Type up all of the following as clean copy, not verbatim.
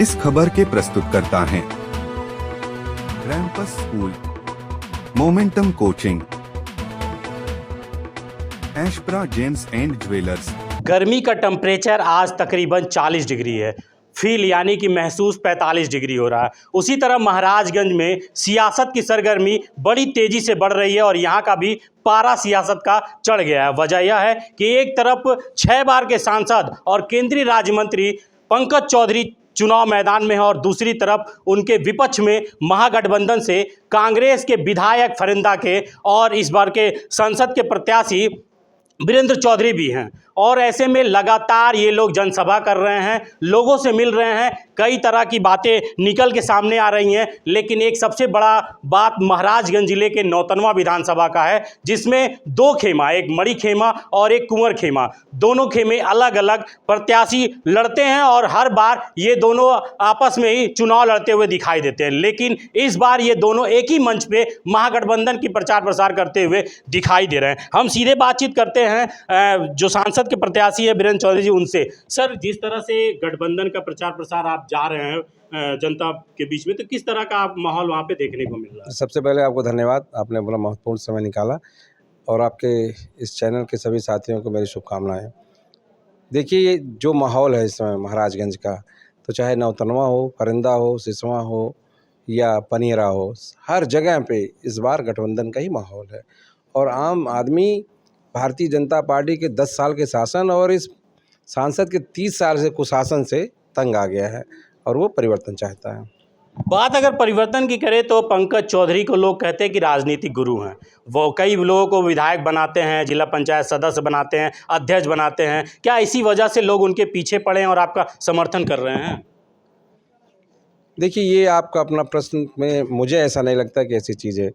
इस खबर के प्रस्तुतकर्ता हैं रैंपस स्कूल, मोमेंटम कोचिंग, एशप्रा जेम्स एंड ज्वेलर्स। गर्मी का टेम्परेचर आज तकरीबन 40 डिग्री है। फील यानी कि महसूस 45 डिग्री हो रहा है। उसी तरह महाराजगंज में सियासत की सरगर्मी बड़ी तेज़ी से बढ़ रही है और यहाँ का भी पारा सियासत का चढ़ गया है। वजह यह है कि एक तरफ 6 बार के सांसद और केंद्रीय राज्य मंत्री पंकज चौधरी चुनाव मैदान में है और दूसरी तरफ उनके विपक्ष में महागठबंधन से कांग्रेस के विधायक फरिंदा के और इस बार के संसद के प्रत्याशी वीरेंद्र चौधरी भी हैं। और ऐसे में लगातार ये लोग जनसभा कर रहे हैं, लोगों से मिल रहे हैं, कई तरह की बातें निकल के सामने आ रही हैं। लेकिन एक सबसे बड़ा बात महाराजगंज जिले के नौतनवा विधानसभा का है, जिसमें 2 खेमा, एक मणि खेमा और एक कुंवर खेमा, दोनों खेमे अलग अलग प्रत्याशी लड़ते हैं और हर बार ये दोनों आपस में ही चुनाव लड़ते हुए दिखाई देते हैं। लेकिन इस बार ये दोनों एक ही मंच पे महागठबंधन की प्रचार प्रसार करते हुए दिखाई दे रहे हैं। हम सीधे बातचीत करते हैं जो सांसद के प्रत्याशी है वीरेंद्र चौधरी जी, उनसे। सर, जिस तरह से गठबंधन का प्रचार प्रसार आप जा रहे हैं जनता के बीच में, तो किस तरह का आप माहौल वहाँ पे देखने को मिल रहा है? सबसे पहले आपको धन्यवाद, आपने बड़ा महत्वपूर्ण समय निकाला और आपके इस चैनल के सभी साथियों को मेरी शुभकामनाएं। देखिए, ये जो माहौल है इस समय महाराजगंज का, तो चाहे नौतनवा हो, परिंदा हो, सिसवा हो या पनीरा हो, हर जगह पे इस बार गठबंधन का ही माहौल है। और आम आदमी भारतीय जनता पार्टी के 10 साल के शासन और इस सांसद के 30 साल से कुशासन से तंग आ गया है और वो परिवर्तन चाहता है। बात अगर परिवर्तन की करें तो पंकज चौधरी को लोग कहते हैं कि राजनीतिक गुरु हैं। वो कई लोगों को विधायक बनाते हैं, जिला पंचायत सदस्य बनाते हैं, अध्यक्ष बनाते हैं। क्या इसी वजह से लोग उनके पीछे पड़े हैं और आपका समर्थन कर रहे हैं? देखिए, ये आपका अपना प्रश्न में, मुझे ऐसा नहीं लगता कि ऐसी चीज़ है।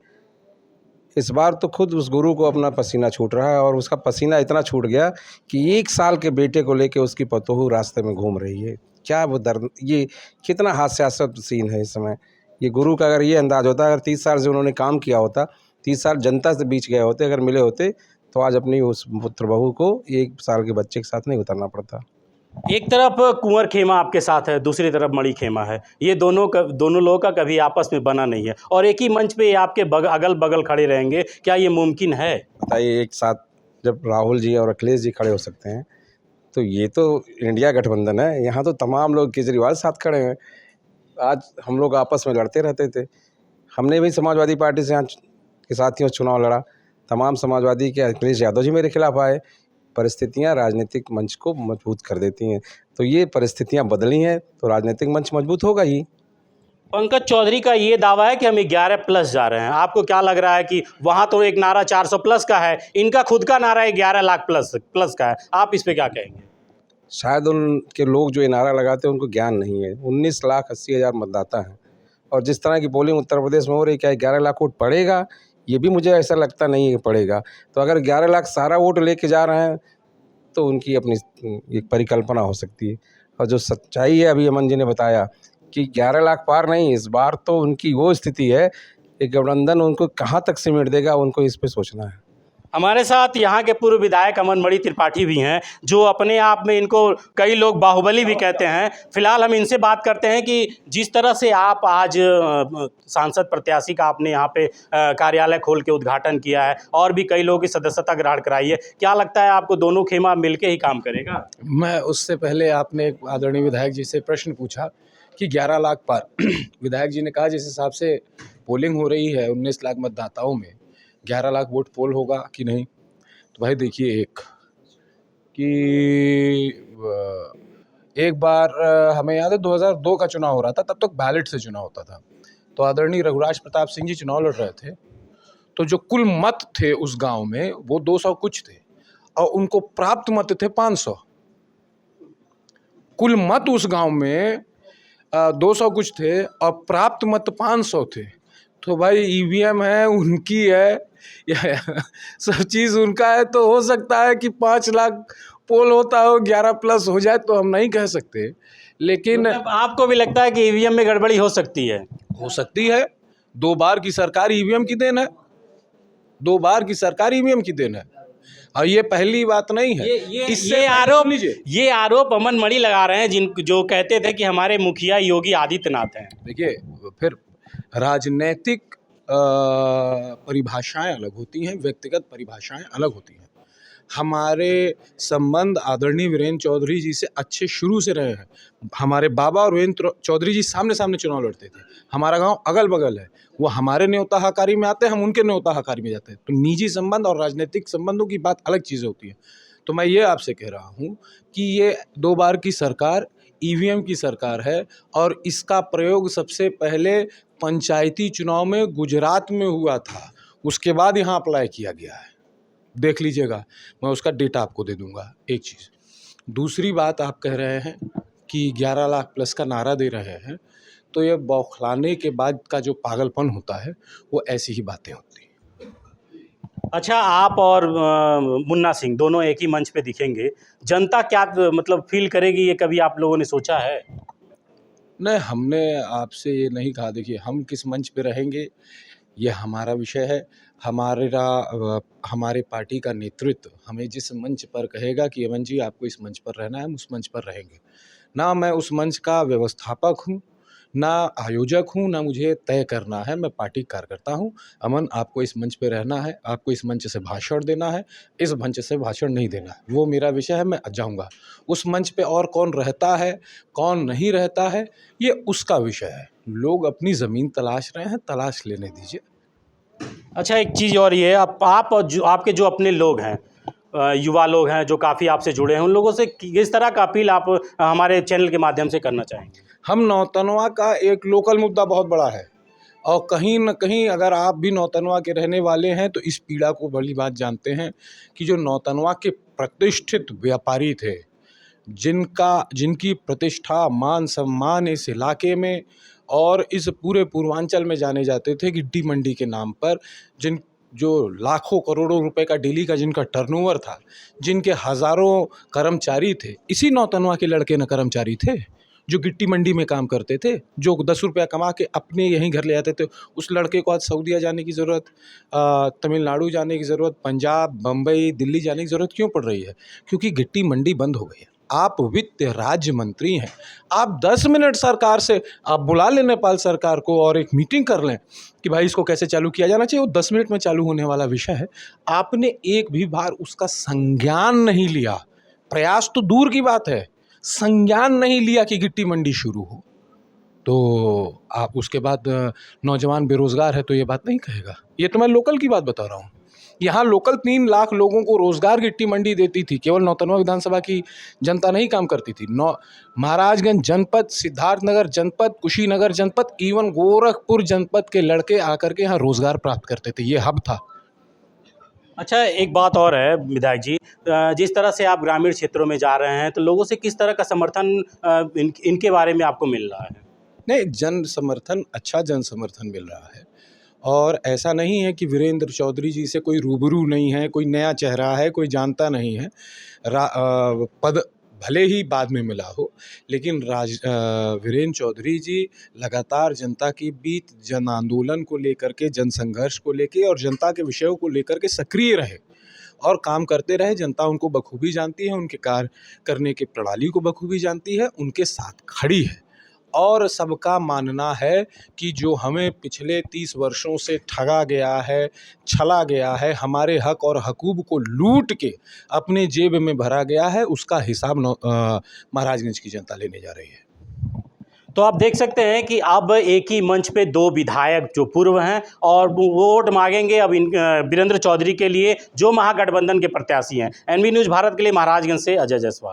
इस बार तो खुद उस गुरु को अपना पसीना छूट रहा है और उसका पसीना इतना छूट गया कि 1 साल के बेटे को लेके उसकी पतोहू रास्ते में घूम रही है। क्या वो दर्द, ये कितना हास्यास्पद सीन है इस समय। ये गुरु का अगर ये अंदाज़ होता, अगर 30 साल से उन्होंने काम किया होता, 30 साल जनता से बीच गए होते, अगर मिले होते, तो आज अपनी उस पुत्र बहू को 1 साल के बच्चे के साथ नहीं उतरना पड़ता। एक तरफ कुंवर खेमा आपके साथ है, दूसरी तरफ मणि खेमा है। ये दोनों लोगों का कभी आपस में बना नहीं है और एक ही मंच पे ये आपके अगल बगल खड़े रहेंगे। क्या ये मुमकिन है? बताइए, एक साथ जब राहुल जी और अखिलेश जी खड़े हो सकते हैं, तो ये तो इंडिया गठबंधन है। यहाँ तो तमाम लोग केजरीवाल साथ खड़े हैं। आज हम लोग आपस में लड़ते रहते थे। हमने भी समाजवादी पार्टी से यहाँ के साथियों चुनाव लड़ा, तमाम समाजवादी के अखिलेश यादव जी मेरे खिलाफ आए। परिस्थितियाँ राजनीतिक मंच को मजबूत कर देती हैं, तो ये परिस्थितियाँ बदली हैं तो राजनीतिक मंच मजबूत होगा ही। पंकज चौधरी का ये दावा है कि हम 11+ जा रहे हैं। आपको क्या लग रहा है कि वहाँ तो एक नारा 400+ का है, इनका खुद का नारा 11 लाख प्लस का है, आप इस पे क्या कहेंगे? शायद उनके लोग जो ये नारा लगाते हैं उनको ज्ञान नहीं है। 19,80,000 मतदाता हैं और जिस तरह की पोलिंग उत्तर प्रदेश में हो रही, क्या 11 लाख वोट पड़ेगा? ये भी मुझे ऐसा लगता नहीं है कि पड़ेगा। तो अगर 11 लाख सारा वोट लेके जा रहे हैं तो उनकी अपनी एक परिकल्पना हो सकती है। और जो सच्चाई है, अभी अमन जी ने बताया कि 11 लाख पार नहीं, इस बार तो उनकी वो स्थिति है कि गठबंधन उनको कहाँ तक सिमट देगा, उनको इस पे सोचना है। हमारे साथ यहाँ के पूर्व विधायक अमनमणि त्रिपाठी भी हैं, जो अपने आप में, इनको कई लोग बाहुबली भी कहते हैं। फिलहाल हम इनसे बात करते हैं कि जिस तरह से आप आज सांसद प्रत्याशी का आपने यहाँ पे कार्यालय खोल के उद्घाटन किया है और भी कई लोगों की सदस्यता ग्रहण कराई है, क्या लगता है आपको दोनों खेमा मिलके ही काम करेगा? मैं उससे पहले, आपने एक आदरणीय विधायक जी से प्रश्न पूछा कि 11 लाख पार। विधायक जी ने कहा जिस हिसाब से पोलिंग हो रही है 19 लाख मतदाताओं में 11 लाख वोट पोल होगा कि नहीं। तो भाई देखिए, एक बार हमें याद है 2002 का चुनाव हो रहा था, तब तक बैलेट से चुनाव होता था। तो आदरणीय रघुराज प्रताप सिंह जी चुनाव लड़ रहे थे, तो जो कुल मत थे उस गांव में वो 200 कुछ थे और उनको प्राप्त मत थे 500। कुल मत उस गांव में 200 कुछ थे और प्राप्त मत 500 थे। तो भाई ईवीएम है, उनकी है, सब चीज़ उनका है, तो हो सकता है कि 5 लाख पोल होता हो, 11+ हो जाए, तो हम नहीं कह सकते। लेकिन मतलब आपको भी लगता है कि ईवीएम में गड़बड़ी हो सकती है? हो सकती है। 2 बार की सरकार ईवीएम की देन है, 2 बार की सरकार ईवीएम की देन है। और ये पहली बात नहीं है। इससे ये आरोप अमन मणि लगा रहे हैं जो कहते थे कि हमारे मुखिया योगी आदित्यनाथ हैं। देखिए, फिर राजनीतिक परिभाषाएं अलग होती हैं, व्यक्तिगत परिभाषाएं अलग होती हैं। हमारे संबंध आदरणीय वीरेंद्र चौधरी जी से अच्छे शुरू से रहे हैं। हमारे बाबा और वीरेंद्र चौधरी जी सामने सामने चुनाव लड़ते थे। हमारा गांव अगल बगल है, वो हमारे न्योता हकारी में आते हैं, हम उनके न्योता हकारी में जाते हैं। तो निजी संबंध और राजनीतिक संबंधों की बात अलग चीज़ें होती है। तो मैं ये आपसे कह रहा हूँ कि ये 2 बार की सरकार ईवीएम की सरकार है और इसका प्रयोग सबसे पहले पंचायती चुनाव में गुजरात में हुआ था, उसके बाद यहाँ अप्लाई किया गया है। देख लीजिएगा, मैं उसका डेटा आपको दे दूंगा। एक चीज़। दूसरी बात, आप कह रहे हैं कि 11 लाख प्लस का नारा दे रहे हैं, तो ये बौखलाने के बाद का जो पागलपन होता है वो ऐसी ही बातें होती हैं। अच्छा, आप और मुन्ना सिंह दोनों एक ही मंच पे दिखेंगे, जनता क्या मतलब फील करेगी, ये कभी आप लोगों ने सोचा है? नहीं, हमने आपसे ये नहीं कहा। देखिए, हम किस मंच पे रहेंगे ये हमारा विषय है। हमारे पार्टी का नेतृत्व हमें जिस मंच पर कहेगा कि अमन जी आपको इस मंच पर रहना है, हम उस मंच पर रहेंगे। ना मैं उस मंच का व्यवस्थापक हूँ, ना आयोजक हूँ, ना मुझे तय करना है। मैं पार्टी कार्यकर्ता हूँ। अमन, आपको इस मंच पे रहना है, आपको इस मंच से भाषण देना है, इस मंच से भाषण नहीं देना है, वो मेरा विषय है। मैं जाऊँगा उस मंच पे, और कौन रहता है कौन नहीं रहता है ये उसका विषय है। लोग अपनी ज़मीन तलाश रहे हैं, तलाश लेने दीजिए। अच्छा, एक चीज़ और ये है, आप और जो आपके जो अपने लोग हैं, युवा लोग हैं जो काफ़ी आपसे जुड़े हैं, उन लोगों से किस तरह का अपील आप हमारे चैनल के माध्यम से करना चाहेंगे? हम नौतनवा का एक लोकल मुद्दा बहुत बड़ा है, और कहीं न कहीं अगर आप भी नौतनवा के रहने वाले हैं तो इस पीड़ा को भली बात जानते हैं कि जो नौतनवा के प्रतिष्ठित व्यापारी थे, जिनकी प्रतिष्ठा मान सम्मान इस इलाके में और इस पूरे पूर्वांचल में जाने जाते थे गिट्टी मंडी के नाम पर, जो लाखों करोड़ों रुपए का डेली का जिनका टर्नओवर था, जिनके हज़ारों कर्मचारी थे, इसी नौतनवा के लड़के न कर्मचारी थे जो गिट्टी मंडी में काम करते थे, जो 10 रुपया कमा के अपने यहीं घर ले आते थे। उस लड़के को आज सऊदीया जाने की ज़रूरत, तमिलनाडु जाने की ज़रूरत, पंजाब, बम्बई, दिल्ली जाने की ज़रूरत क्यों पड़ रही है? क्योंकि गिट्टी मंडी बंद हो गई है। आप वित्त राज्य मंत्री हैं, आप 10 मिनट सरकार से आप बुला लें नेपाल सरकार को और एक मीटिंग कर लें कि भाई इसको कैसे चालू किया जाना चाहिए। वो 10 मिनट में चालू होने वाला विषय है। आपने एक भी बार उसका संज्ञान नहीं लिया। प्रयास तो दूर की बात है, संज्ञान नहीं लिया कि गिट्टी मंडी शुरू हो। तो आप उसके बाद नौजवान बेरोजगार है तो ये बात नहीं कहेगा। ये तो मैं लोकल की बात बता रहा हूँ। यहाँ लोकल 3 लाख लोगों को रोजगार गिट्टी मंडी देती थी। केवल नौतनवा विधानसभा की जनता नहीं काम करती थी। महाराजगंज जनपद, सिद्धार्थनगर जनपद, कुशीनगर जनपद, इवन गोरखपुर जनपद के लड़के आकर के यहाँ रोजगार प्राप्त करते थे। ये हब था। अच्छा, एक बात और है विधायक जी, जिस तरह से आप ग्रामीण क्षेत्रों में जा रहे हैं तो लोगों से किस तरह का समर्थन इनके बारे में आपको मिल रहा है? नहीं, अच्छा जन समर्थन मिल रहा है। और ऐसा नहीं है कि वीरेंद्र चौधरी जी से कोई रूबरू नहीं है, कोई नया चेहरा है, कोई जानता नहीं है। पद भले ही बाद में मिला हो, लेकिन वीरेंद्र चौधरी जी लगातार जनता के बीच जन आंदोलन को लेकर के, जन संघर्ष को लेकर और जनता के विषयों को लेकर के सक्रिय रहे और काम करते रहे। जनता उनको बखूबी जानती है, उनके कार्य करने की प्रणाली को बखूबी जानती है, उनके साथ खड़ी है। और सबका मानना है कि जो हमें पिछले 30 वर्षों से ठगा गया है, छला गया है, हमारे हक और हकूक़ को लूट के अपने जेब में भरा गया है, उसका हिसाब महाराजगंज की जनता लेने जा रही है। तो आप देख सकते हैं कि अब एक ही मंच पे 2 विधायक जो पूर्व हैं और वोट मांगेंगे अब वीरेंद्र चौधरी के लिए, जो महागठबंधन के प्रत्याशी हैं। एनबी न्यूज़ भारत के लिए महाराजगंज से अजय जायसवाल।